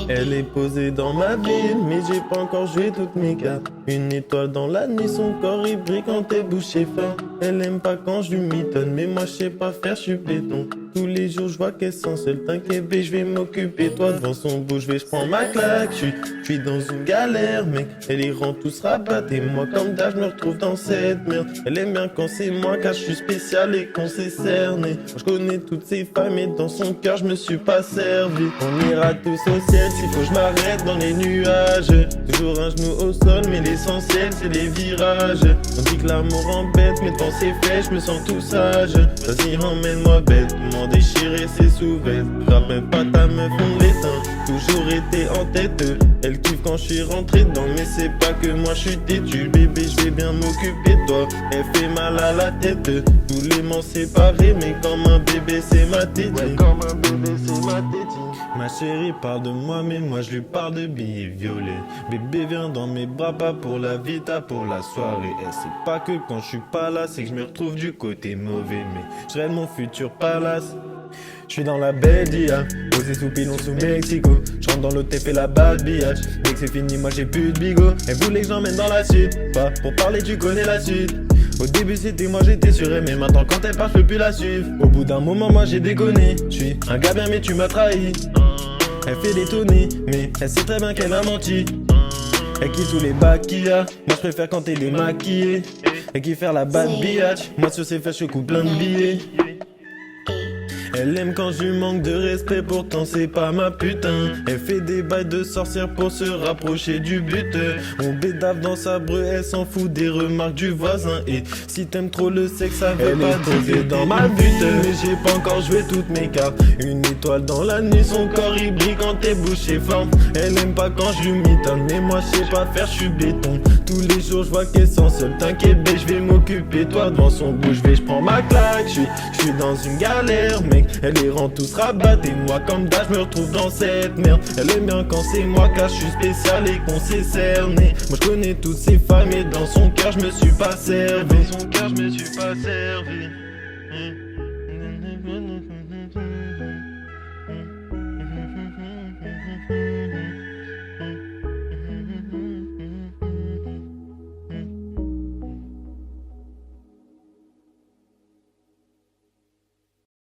Elle est posée dans ma ville, mais j'ai pas encore joué toutes mes cartes. Une étoile dans la nuit, son corps il brille quand t'es bouché fin. Elle aime pas quand je lui mitonne, mais moi je sais pas faire, je suis béton. Tous les jours je vois qu'elle sent seule, t'inquiète bé, je vais m'occuper. Toi devant son bouche, je prends ma claque. Je suis dans une galère, mec. Elle les rend tous rabattre et moi comme d'hab, je me retrouve dans cette merde. Elle aime bien quand c'est moi, car je suis spécial et qu'on s'est cerné. Je connais toutes ces femmes et dans son cœur, je me suis pas servi. On ira tous au ciel, s'il faut je m'arrête dans les nuages. Toujours un genou au sol, mais l'essentiel c'est les virages. On dit que l'amour embête, mais dans ses faits, je me sens tout sage. Vas-y, emmène-moi bête, m'en déchirer ses sous-vêtements. Rappelle pas ta meuf, on l'éteint. Toujours été en tête, elle kiffe quand je suis rentré dedans. Mais c'est pas que moi je suis têtu, bébé, je vais bien m'occuper de toi. Elle fait mal à la tête, voulais m'en séparer, mais comme un bébé c'est ma tétine. Ouais, comme un bébé c'est ma tétine. Ma chérie parle de moi, mais moi je lui parle de billets violets. Bébé viens dans mes bras, pas pour la vita, pour la soirée. Elle sait pas que quand je suis pas là, c'est que je me retrouve du côté mauvais. Mais je rêve mon futur palace. Je suis dans la baie d'IA, posé sous pilon sous Mexico. Je rentre dans l'hôtel, fais la bad biatch. Dès que c'est fini, moi j'ai plus de bigot. Elle voulait que j'emmène dans la suite, pas pour parler, tu connais la suite. Au début c'était moi, j'étais sur elle, mais maintenant quand elle part, je peux plus la suivre. Au bout d'un moment, moi j'ai déconné. Je suis un gars bien, mais tu m'as trahi. Elle fait des tonnées, mais elle sait très bien qu'elle a menti. Elle kiffe tous les bacs qu'il y a, moi je préfère quand t'es démaquillée. Elle kiffe faire la bad biatch, moi sur ses fesses je coupe plein de billets. Elle aime quand je lui manque de respect, pourtant c'est pas ma putain. Elle fait des bails de sorcière pour se rapprocher du but. On bédave dans sa breu, elle s'en fout des remarques du voisin. Et si t'aimes trop le sexe, ça veut pas poser dans ma butte. Mais j'ai pas encore joué toutes mes cartes. Une étoile dans la nuit, son corps il brille quand t'es bouché fin. Elle aime pas quand je lui mitonne, mais moi je sais pas faire, je suis béton. Tous les jours je vois qu'elle sent seule, t'inquiète bé, je vais m'occuper. Toi devant son bouche, je prends ma claque. Je suis dans une galère, mec. Elle les rend tous rabattre et moi comme d'hab je me retrouve dans cette merde. Elle aime bien quand c'est moi car je suis spécial et qu'on s'est cerné. Moi je connais toutes ces femmes et dans son cœur je me suis pas servi. Dans son cœur je me suis pas servi.